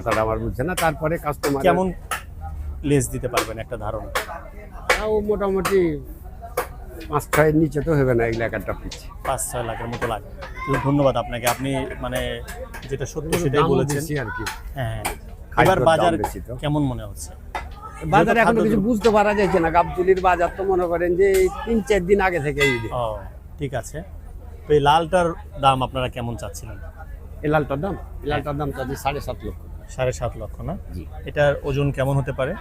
কথাটা আমার বুঝছে না। তারপরে কাস্টমার কেমন লেস দিতে পারবেন একটা ধারণা? তাও মোটামুটি 5-6 নিচে তো হবে না এগুলো একটা পিস। 5-6 লাখের মতো লাগে। তো ধন্যবাদ আপনাকে, আপনি মানে যেটা সত্য সেটাই দামও বলেছেন। বেশি আর কি। হ্যাঁ, এবার খাদ্যের দাম বাজার বেশি তো। কেমন মনে হচ্ছে? বাজারে এখনো খাদ্য কিছু বুঝতে পারা যাচ্ছে না। গাবতলির বাজার তো মনে করেন যে 3-4 দিন আগে থেকে এই যে ও ঠিক আছে। তো এই লালটার দাম আপনারা কেমন চাচ্ছিলেন? এই লালটার দাম চাচ্ছি 7.5 লক্ষ। 7.5 লক্ষ না? জি। এটার ওজন কেমন হতে পারে?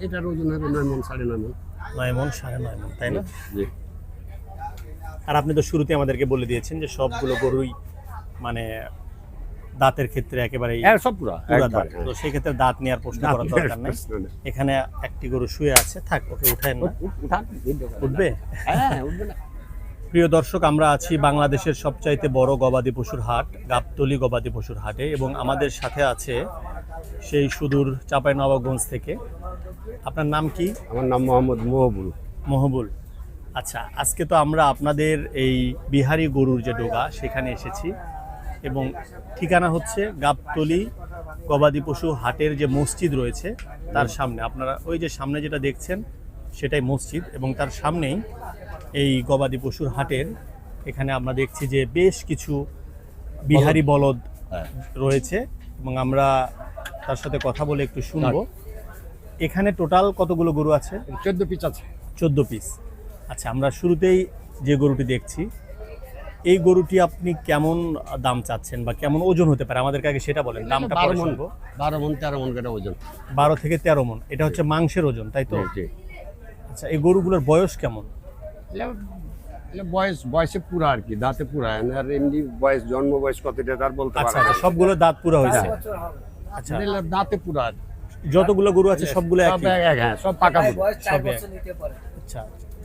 এটার ওজন হবে 9 মণ 9.5 মণ। 9 মণ 9.5 মণ, তাই না? জি। আর আপনি তো শুরুতে আমাদেরকে বলে দিয়েছেন যে সবগুলো গরুই মানে দাঁতের ক্ষেত্রে একেবারে সব পুরা পুরা একবার, দাঁত। তো সেই ক্ষেত্রে দাঁত নেওয়ার প্রশ্ন করার দরকার নাই। প্রশ্ন নেই। এখানে একটি গরু শুয়ে আছে, থাক, ওকে উঠায় না। উঠান, উঠবে? হ্যাঁ উঠবে না। প্রিয় দর্শক, আমরা আছি বাংলাদেশের সবচাইতে বড় গবাদি পশুর হাট, গাবতলী গবাদি পশুর হাটে, এবং আমাদের সাথে আছে সেই সুদূর চাঁপাইনবাবগঞ্জ থেকে। আপনার নাম কি? আমার নাম মোহাম্মদ মহবুল। মহবুল। আচ্ছা, আজকে তো আমরা আপনাদের এই বিহারি গরুর যে ডোগা সেখানে এসেছি, এবং ঠিকানা হচ্ছে গাবতলী গবাদি পশু হাটের যে মসজিদ রয়েছে তার সামনে। আপনারা ওই যে সামনে যেটা দেখছেন সেটাই মসজিদ, এবং তার সামনেই এই গবাদি পশুর হাটের এখানে আমরা দেখছি যে বেশ কিছু বিহারি বলদ রয়েছে, এবং আমরা তার সাথে কথা বলে একটু শুনবো। এখানে টোটাল কতগুলো গরু আছে? 14 পিস আছে। 14 পিস। আচ্ছা, আমরা শুরুতেই যে গরুটি দেখছি, এই গরুটি আপনি কেমন দাম চাচ্ছেন বা কেমন ওজন হতে পারে আমাদেরকে আগে সেটা বলেন। দামটা পরে শুনবো। 12 মণ 13 মণ করে ওজন। 12 থেকে 13 মণ। এটা হচ্ছে মাংসের ওজন, তাই তো? জি। আচ্ছা, এই গরুগুলোর বয়স কেমন? এগুলো বয়সে পুরা আর কি, দাঁতে পুরা। আর এমনি বয়স, জন্ম বয়স কতটা তার বলতে আচ্ছা পারবো না। আচ্ছা, সবগুলো দাঁত পুরো হয়েছে? আচ্ছা, এগুলো দাঁতে পুরা। যতগুলো গরু আছে সবগুলো সব একই? হ্যাঁ, সব পাকা পুরা। সব এক। আচ্ছা,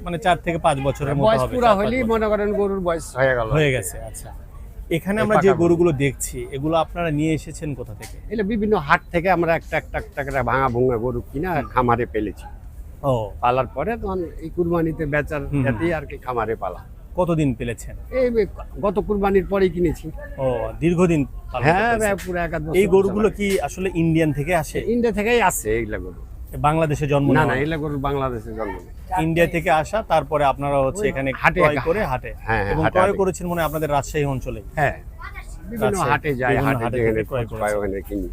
মানে 4 থেকে 5 বছরের মতো বয়স হবে? পুরা 4-5 হলেই বছর। মনে করেন গরুর বয়স হয়ে গেল। হয়ে গেছে। আচ্ছা, এখানে আমরা যে গরুগুলো দেখছি এগুলো আপনারা নিয়ে এসেছেন কোথা থেকে? এগুলো বিভিন্ন হাট থেকে আমরা একটা করে ভাঙা ভুঙা গরু কিনা খামারে পেলেছি। ও, পালার পরে তখন এই কুরবানিতে বেচার যাতেই আর কি খামারে পালা। কতদিন পেলেছেন? এই গত কুরবানির পরেই কিনেছি। ও, দীর্ঘদিন পালন হ্যাঁ করতেছেন। পুরো 1 বছর। এই গরুগুলো কি আসলে ইন্ডিয়ান থেকে আসে? ইন্ডিয়া থেকেই আসছে এইগুলা গরু। বাংলাদেশে জন্ম না নেওয়া? না, এগুলা গরু বাংলাদেশে জন্ম নেয়। ইন্ডিয়া থেকে আসা, তারপরে আপনারা হচ্ছে এখানে হাটে ক্রয় করে হাটে। হ্যাঁ, এবং হাটে ক্রয় হাটে। করেছেন মনে হয় আপনাদের রাজশাহী অঞ্চলে? হ্যাঁ, বিভিন্ন আচ্ছা, হাটে যায়, বিভিন্ন হাটে হাটে যেখানে থেকে ক্রয় খোঁজ পায় ওখানে কিনি।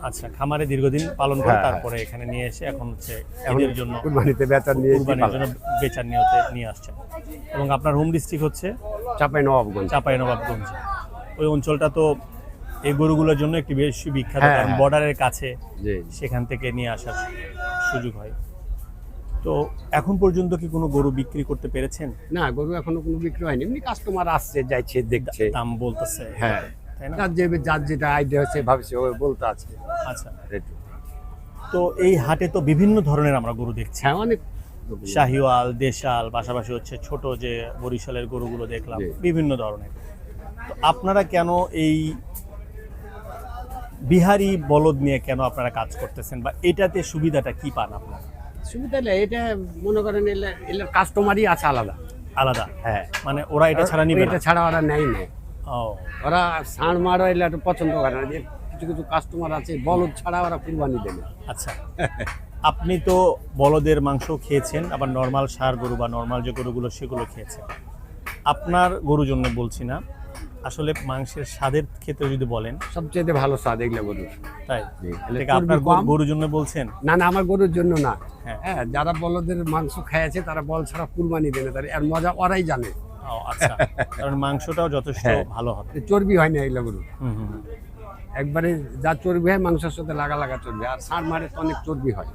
আচ্ছা, খামারে দীর্ঘদিন পালন করে হ্যাঁ, তারপরে এখানে নিয়ে এসে এখন হচ্ছে এখন ঈদের জন্য, কুরবানিতে বেচার নিয়ে কুরবানির জন্য বেচার নিয়তে নিয়ে আসছেন। এবং আপনার হোম ডিস্ট্রিক্ট হচ্ছে চাঁপাইনবাবগঞ্জ। চাঁপাইনবাবগঞ্জ। ওই অঞ্চলটা তো এই গরুগুলোর জন্য একটি বেশি বিখ্যাত, হ্যাঁ, কারণ হ্যাঁ। বর্ডারের কাছে, জি। সেখান থেকে নিয়ে আসার সুযোগ হয়। তো এখন পর্যন্ত কি কোনো গরু বিক্রি করতে পেরেছেন? না, গরু এখনো কোনো বিক্রি হয়নি। এমনি কাস্টমার আসছে, যাইছে, দেখছে। দাম বলতেছে? হ্যাঁ, তাই না? যার যেটা আইডিয়া হচ্ছে ভাবছে ও বলতে আছে। আচ্ছা, তো এই হাটে তো বিভিন্ন ধরনের আমরা গরু দেখছি। হ্যাঁ, অনেক শাহিওয়াল, দেশাল, পাশাপাশি হচ্ছে ছোট যে বরিশালের গরুগুলো দেখলাম, জি। বিভিন্ন ধরনের। তো আপনারা কেন এই বিহারি বলদ নিয়ে কেন আপনারা কাজ করতেছেন, বা এটাতে সুবিধাটা কি পান আপনারা? সুবিধা নেই, এটা মনে করেন এলার কাস্টমারই আছে আলাদা। আলাদা? হ্যাঁ, মানে ওরা এটা ছাড়া নিবে না? এটা ছাড়া ওরা নেয় না। ও, ওরা ষাঁড় মারো এলে একটু পছন্দ করে না। যে কিছু কিছু কাস্টমার আছে বলদ ছাড়া ওরা কুরবানি দেবে। আচ্ছা। আপনি তো বলদের মাংস খেয়েছেন, আবার নর্মাল ষাঁড় গরু বা নর্মাল যে গরুগুলো সেগুলো খেয়েছেন। আপনার গরুর জন্য বলছি না, আসলে মাংসের স্বাদের ক্ষেত্রে যদি বলেন, সবচেয়ে ভালো স্বাদ এগুলো গরুর। তাই? জি। এটা আপনার গরুর জন্য বলছেন? না না, আমার গরুর জন্য না। হ্যাঁ। হ্যাঁ, যারা বলদের মাংস খেয়েছে তারা বল ছাড়া কুরবানি দেবে, তার এর মজা ওরাই জানে। ও আচ্ছা, কারণ মাংসটাও যথেষ্ট হ্যাঁ। ভালো হবে। চর্বি হয় না এগুলো গরু। হুম হুম হুম। একবারে যা চর্বি হয় মাংসের সাথে লাগা লাগা চর্বি, আর ষাঁড় মারে তো অনেক চর্বি হয়।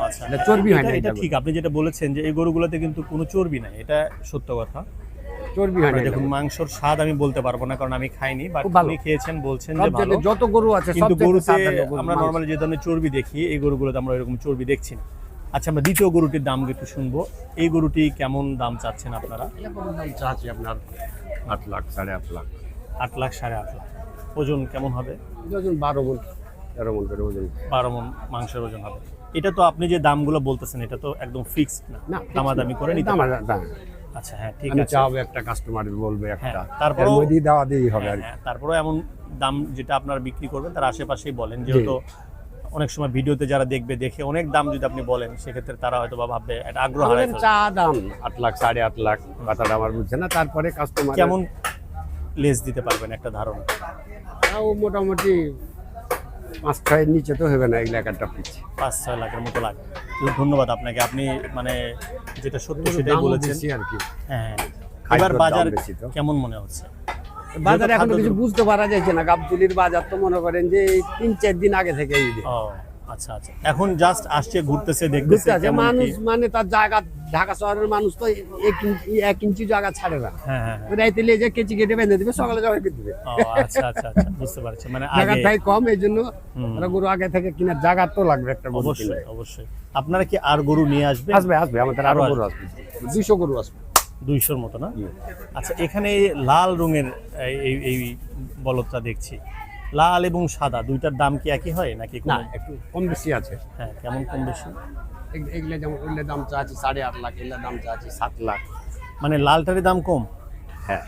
আচ্ছা, এটা চর্বি হয় না, এটা এটা ঠিক। আপনি যেটা বলেছেন যে এই গরুগুলোতে কিন্তু কোনো চর্বি নাই, এটা সত্য কথা। চর্বি হয় না। দেখুন, মাংসর স্বাদ আমি বলতে পারবো না, কারণ আমি খাইনি, বাট খুব ভালো। আপনি খেয়েছেন, বলছেন যে ভালো। যত গরু আছে কিন্তু সবচেয়ে গরুতে স্বাদ হলো গরুর আমরা মাংস। নর্মালি যে ধরনের চর্বি দেখি, এই গরুগুলোতে আমরা এরকম চর্বি দেখছি না। আচ্ছা, আমরা দ্বিতীয় গরুটির দাম একটু শুনবো। এই গরুটি কেমন দাম চাচ্ছেন আপনারা? এটা গরুর দাম চাচ্ছি আপনার 8 লাখ, 8.5 লাখ। 8 লাখ, 8.5 লাখ। ওজন কেমন হবে? ওজন 12 মণ 13 মণ করে ওজন। 12 মণ মাংসের ওজন হবে। এটা তো আপনি যে দামগুলো বলতেছেন এটা তো একদম ফিক্সড না, না, দামাদামি করে নিতে দাম পারেন। আচ্ছা, হ্যাঁ ঠিক আমি আছে। চাও একটা কাস্টমার বলবে একটা, হ্যাঁ, তারপরেও এর মধ্যেই দেওয়া দিই হবে আর কি। হ্যাঁ, তারপরেও এমন দাম যেটা আপনারা বিক্রি করবেন তার আশেপাশেই বলেন, যেহেতু অনেক সময় ভিডিওতে যারা দেখবে দেখে অনেক দাম যদি আপনি বলেন সেক্ষেত্রে তারা হয়তো বা ভাববে একটা আগ্রহ হারায় আমাদের ফেলবে। চা দাম 8 লাখ 8.5 লাখ, কথাটা আমার বুঝছে না। তারপরে কাস্টমার কেমন লেস দিতে পারবেন একটা ধারণা? তাও মোটামুটি 5-6 নিচে তো হবে না, এগুলো একটা পিচ্ছে। 5-6 লাখের মতো লাগে। তো ধন্যবাদ আপনাকে, আপনি মানে যেটা সত্য সেটাই দামও বলেছেন। বেশি আর কি। হ্যাঁ, খাদ্যর এবার দাম বাজার বেশি তো। কেমন মনে হচ্ছে? বাজারে যেহেতু এখনো খাদ্য কিছু দ্রব্য- বুঝতে পারা যাচ্ছে না। গাবতলির বাজার তো মনে করেন যে 3-4 দিন আগে থেকে ও আচ্ছা আচ্ছা, এখন জাস্ট আসছে, ঘুরতেছে, দেখতেছে ঘুরতে আছে কেমন মানুষ, কি। মানে তার জায়গা, ঢাকা শহরের মানুষ তো 1 ইঞ্চি জায়গা ছাড়ে না। হ্যাঁ হ্যাঁ হ্যাঁ। রাইতে লেজে কেচি কেটে বেঁধে দিবে, সকালে জবাই করে দিবে। ও আচ্ছা আচ্ছা আচ্ছা, বুঝতে পারছি। মানে আগে জায়গাটাই কম, এই জন্য হুম। ওরা গরু আগে থেকে কিনার জায়গা তো লাগবে একটা গরু অবশ্যই কিনলে। অবশ্যই। আপনারা কি আর গরু নিয়ে আসবেন? আসবে আসবে, আমাদের আরো গরু আসবে, 200 গরু আসবে। 200-র মতো না? আচ্ছা, এখানে এই লাল রঙের এই এই বলদটা দেখছি, লাল এবং সাদা দুইটার দাম কি একই হয় নাকি না, কোনো? একটু কম বেশি আছে। হ্যাঁ, কেমন কম বেশি? এগুলো যেমন ওগুলোর দাম চা আছে 8.5 লাখ, এগুলোর দাম চা আছে 7 লাখ। মানে লালটারই দাম কম? হ্যাঁ,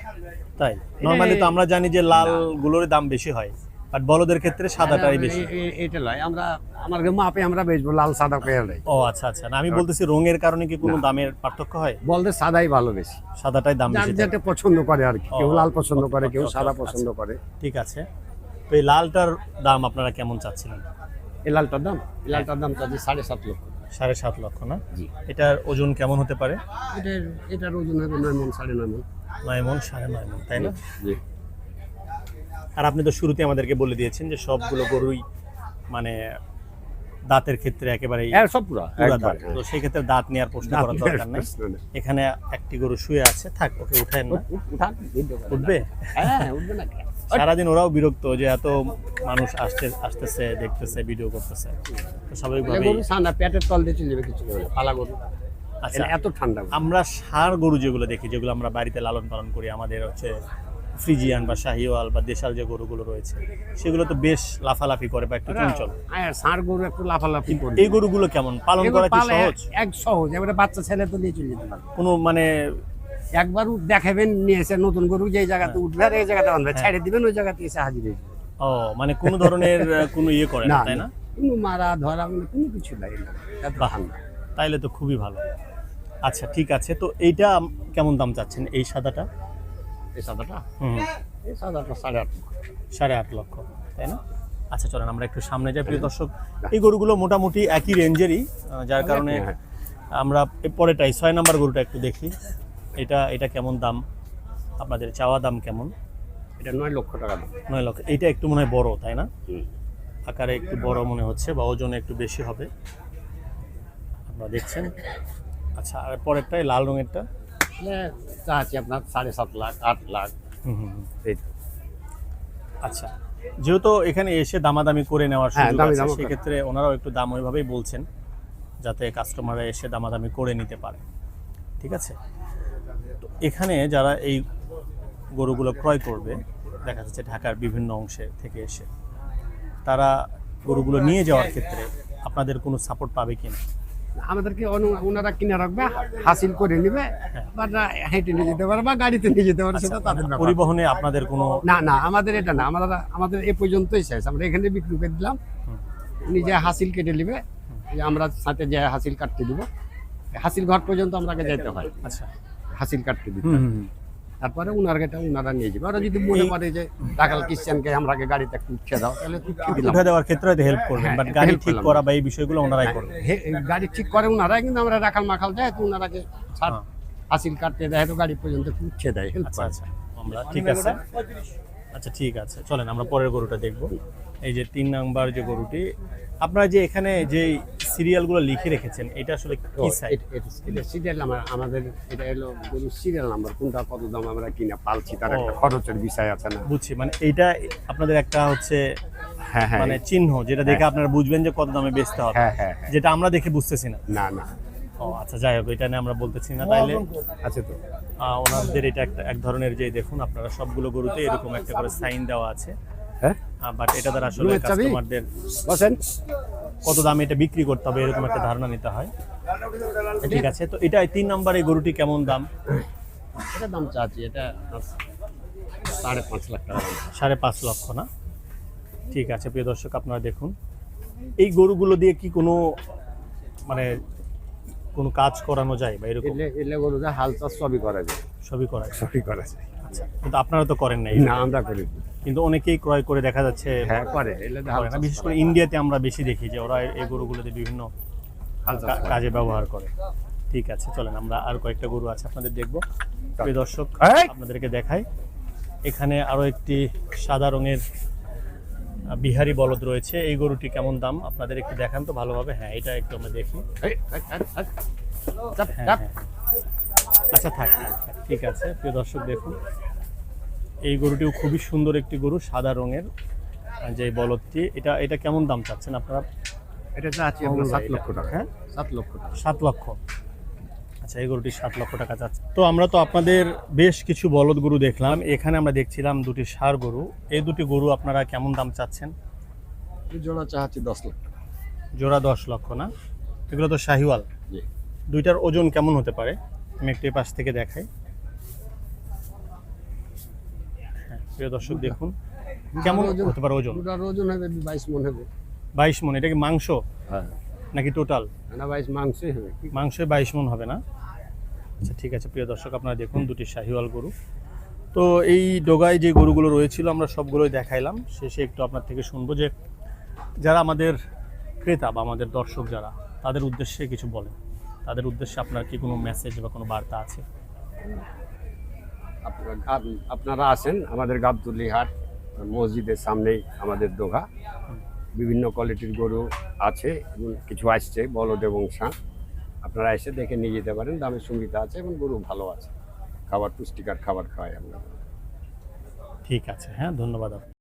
তাই নরমালি তো আমরা জানি যে লাল গুলোর দাম বেশি হয়, বাট বলদের ক্ষেত্রে সাদাটাই বেশি। এটা লয়, আমরা আমার মাপে আমরা বেচবো, লাল সাদা পেয়ে নেই। ও আচ্ছা আচ্ছা, না আমি বলতেছি রঙের কারণে কি কোনো দামের পার্থক্য হয়? বলতে সাদাই ভালো বেশি, সাদাটাই দাম যার বেশি থাকে। যেটা পছন্দ করে আর কি। কেউ ও, লাল পছন্দ করে, কেউ ওকে, সাদা ওকে, পছন্দ করে। ঠিক আছে। তো এই লালটার দাম আপনারা কেমন চাচ্ছিলেন? এই লালটার দাম, এই লালটার দাম চাচ্ছি 7.5 লক্ষ। 7.5 লক্ষ না? জি। এটার ওজন কেমন হতে পারে? এটার ওজন হবে 9 মণ, 9.5 মণ। 9 মণ, 9.5 মণ, তাই না? জি। আর আপনি তো শুরুতে আমাদেরকে বলে দিয়েছেন যে সবগুলো গরুই মানে দাঁতের ক্ষেত্রে একেবারেই হ্যাঁ, সব পুরা পুরা একবার, দাঁত। তো সেই ক্ষেত্রে দাঁত নেওয়ার প্রশ্ন দাঁত করার নেওয়ার দরকার নাই। প্রশ্ন নেই। এখানে একটি গরু শুয়ে আছে, থাক, ওকে উঠায়েন না। উঠান, ভিডিও করেন। উঠবে? হ্যাঁ, উঠবে না কেন? সারাদিন ওরাও বিরক্ত যে এত মানুষ আসতেছে, দেখতেছে, ভিডিও করতেছে। তো এগুলো স্বাভাবিকভাবেই গরু ঠান্ডা, পেটের তল দিয়ে চলে যাবে কিছু করে, পালা গরু। আচ্ছা, এটা এত ঠান্ডা গরু। আমরা ষাঁড় গরু যেগুলো দেখি, যেগুলো আমরা বাড়িতে লালন পালন করি, আমাদের হচ্ছে ফ্রিজিয়ান বা শাহিওয়াল বা দেশাল যে গরুগুলো রয়েছে, সেগুলো তো বেশ লাফালাফি করে বা একটু চঞ্চল। ষাঁড় গরু একটু লাফালাফি করবে। এই গরুগুলো কেমন পালন এগুলো করা কি পালে সহজ? এক সহজ, এবারে বাচ্চা ছেলে তো নিয়ে চলে যেতে পারবে। কোনো মানে একবার দেখাবেন, নিয়ে এসে নতুন গরু যে জায়গাতে উঠবে আর এই জায়গাটা আনবে, ছেড়ে দিবেন, ওই জায়গাতে এসে হাজির হয়ে যাবে। ও মানে কোনো ধরনের কোনো ইয়ে করে না, না, তাই না? কোনো মারা ধরা মানে কোনো কিছু নাই, এত বাহ, ঠান্ডা। তাইলে তো খুবই ভালো। আচ্ছা ঠিক আছে, তো এইটা কেমন দাম চাচ্ছেন এই সাদাটা? এই সাদাটা, হুম, এই সাদাটা 8.5 লক্ষ। 8.5 লক্ষ, তাই না? আচ্ছা চলেন আমরা একটু সামনে যাই। প্রিয় দর্শক, এই গরুগুলো মোটামুটি একই রেঞ্জেরই, যার কারণে হ্যাঁ। আমরা এই পরেটাই 6 নাম্বার গরুটা একটু দেখি। এটা কেমন দাম, আপনাদের চাওয়া দাম কেমন? এটা 9 লক্ষ টাকা দাম। 9 লক্ষ। এইটা একটু মনে হয় বড়, তাই না? হুম। আকারে একটু বড় মনে হচ্ছে বা ওজনে একটু বেশি হবে, আপনারা দেখছেন। আচ্ছা, আর পরেরটাই লাল রঙেরটা? চা আছে আপনার 7.5 লাখ, 8 লাখ। হুম হুম হুম। এই তো। আচ্ছা, যেহেতু এখানে এসে দামাদামি করে নেওয়ার হ্যাঁ, সুযোগ দামি আছে, দামও করে। সেক্ষেত্রে ওনারাও একটু দাম ওইভাবেই বলছেন যাতে কাস্টমাররা এসে দামাদামি করে নিতে পারে। ঠিক আছে, তো এখানে যারা এই গরুগুলো ক্রয় করবে, দেখা যাচ্ছে ঢাকার বিভিন্ন অংশে থেকে এসে, তারা গরুগুলো নিয়ে যাওয়ার ক্ষেত্রে আপনাদের কোনো সাপোর্ট পাবে কিনা? আমাদেরকে ওনারা কিনে রাখবে, হাসিল করে নিবে, বা হেঁটে নিয়ে যেতে পারে বা গাড়িতে নিয়ে যেতে পারে, সেটা তাদের ব্যাপার। পরিবহনে আপনাদের কোনো না না, আমাদের এটা না, আমাদের এ পর্যন্তই শেষ। আমরা এখানে বিক্রি করে দিলাম, নিজে হাসিল কেটে নিবে, আমরা সাথে যে হাসিল কাটতে দিব, হাসিল ঘর পর্যন্ত আমাকে যেতে হয়, আচ্ছা হাসিল কাটতে দিতে হুম হয়। হুম হুম। তারপরে ওনারা নিয়ে যাবে। ওরা যদি মনে করে যে ডাকাল ক্রিশ্চিয়ানকে আমরাকে গাড়িতে একটু উঠে দাও, তাহলে উঠে দিলাম। উঠে দেওয়ার ক্ষেত্রে হয়তো হেল্প করবেন, হ্যাঁ, বাট গাড়ি help ঠিক করলাম। করা বা এই বিষয়গুলো ওনারাই করবেন। গাড়ি ঠিক করে ওনারা, কিন্তু আমরা রাখাল মাখাল দেয় তো ওনারাকে হ্যাঁ। হাসিল কাটতে দেয়, তো গাড়ি পর্যন্ত উঠে দেয়, হেল্প আচ্ছা করে। আচ্ছা, আমরা ঠিক আছে। আচ্ছা ঠিক আছে, চলেন আমরা পরের গরুটা দেখব। এই যে 3 নাম্বার যে গরুটি, আপনারা যে এখানে যে সিরিয়ালগুলো লিখে রেখেছেন, এটা আসলে কি সাইজ? এটা সিরিয়াল নাম্বার, আমাদের এটা হলো গরুর সিরিয়াল নাম্বার, কোনটা কত দাম আমরা কিনা পালছি, তার একটা ও। খরচের বিষয় আছে না। বুঝছি, মানে এইটা আপনাদের একটা হচ্ছে হ্যাঁ হ্যাঁ, মানে চিহ্ন, যেটা দেখে আপনারা বুঝবেন যে কত দামে বেচতে হবে, হ্যাঁ হ্যাঁ হ্যাঁ। যেটা আমরা দেখে বুঝতেছি না। না না, ও আচ্ছা, যাই হোক, এটা নিয়ে আমরা বলতেছি না। তাইলে আছে তো। ওনাদের এটা একটা এক ধরনের, যে দেখুন আপনারা সবগুলো গরুতে এরকম একটা করে সাইন দেওয়া আছে, হ্যাঁ, বাট এটা দ্বারা আসলে রুমের চাবি? কাস্টমারদের বসেন। কত দামে এটা বিক্রি করতে হবে এরকম একটা ধারণা নিতে হয়। ঠিক আছে, তো এটা 3 নাম্বার এই গরুটি কেমন দাম? এটা দাম চাচ্ছি, এটা 5.5 লাখ টাকা দাম। 5.5 লক্ষ না? ঠিক আছে প্রিয় দর্শক, আপনারা দেখুন এই গরুগুলো দিয়ে কি কোনো মানে কোনো কাজ করানো যায় বা এরকম? এলে গরু যা হাল চাষ সবই করা যায়, সবই করা যায়। সবই করা যায়। আচ্ছা, কিন্তু আপনারা তো করেন না না আমরা করি না। কিন্তু অনেকেই ক্রয় করে দেখা যাচ্ছে হ্যাঁ করে, এলে হাল করে না। চাষ বিশেষ করে ইন্ডিয়াতে আমরা বেশি দেখি যে ওরা এই গরুগুলোতে বিভিন্ন হাল চাষ করে। কাজে ব্যবহার করে। ঠিক আছে, চলেন আমরা আর কয়েকটা গরু আছে আপনাদের দেখবো। প্রিয় দর্শক, এই! আপনাদেরকে দেখাই, এখানে আরো একটি সাদা রঙের বিহারি বলদ রয়েছে। এই গরুটি কেমন দাম আপনাদের একটু দেখান তো ভালোভাবে। হ্যাঁ, এটা একটু আমরা দেখি। এই, চাপ, হ্যাঁ চাপ। হ্যাঁ, আচ্ছা থাক, ঠিক আছে। প্রিয় দর্শক দেখুন, এই গরুটিও খুবই সুন্দর একটি গরু, সাদা রঙের যে বলদটি। এটা কেমন দাম চাচ্ছেন আপনারা? এটা চাচ্ছি আমরা 7 লক্ষ টাকা। হ্যাঁ, 7 লক্ষ টাকা। 7 লক্ষ। আচ্ছা, এই গরুটি 7 লক্ষ টাকা চাচ্ছে। তো আমরা তো আপনাদের বেশ কিছু বলদ গরু দেখলাম, এখানে আমরা দেখছিলাম দুটি ষাঁড় গরু। এই দুটি গরু আপনারা কেমন দাম চাচ্ছেন? এই জোড়া চাচ্ছি 10 লক্ষ টাকা। জোড়া 10 লক্ষ না? এগুলো তো শাহিওয়াল। জি। দুইটার ওজন কেমন হতে পারে? আমি একটু পাশ থেকে দেখাই। হ্যাঁ, প্রিয় দর্শক দেখুন কেমন হতে পারে ওজন। দুটার ওজন হবে 22 মণ হবে। 22 মণ। এটা কি মাংস হ্যাঁ, নাকি টোটাল? না 22 মাংসই হবে। মাংসে 22 মণ হবে না? আচ্ছা ঠিক আছে প্রিয় দর্শক, আপনারা দেখুন দুটি শাহিওয়াল গরু। তো এই ডোগায় যে গরুগুলো রয়েছিল আমরা সবগুলোই দেখাইলাম। শেষে একটু আপনার থেকে শুনবো যে যারা আমাদের ক্রেতা বা আমাদের দর্শক যারা, তাদের উদ্দেশ্যে কিছু বলেন। তাদের উদ্দেশ্যে আপনার কি কোনো মেসেজ বা কোনো বার্তা আছে? আপনারা আসেন আমাদের গাবতলী হাট মসজিদের সামনেই আমাদের দোকা। বিভিন্ন কোয়ালিটির গরু আছে এবং কিছু আসছে বলদ এবং ষাঁড়। আপনারা এসে দেখে নিয়ে যেতে পারেন, দামের সুবিধা আছে এবং গরু ভালো আছে, খাবার পুষ্টিকর খাবার খাওয়াই আমরা। ঠিক আছে, হ্যাঁ, ধন্যবাদ।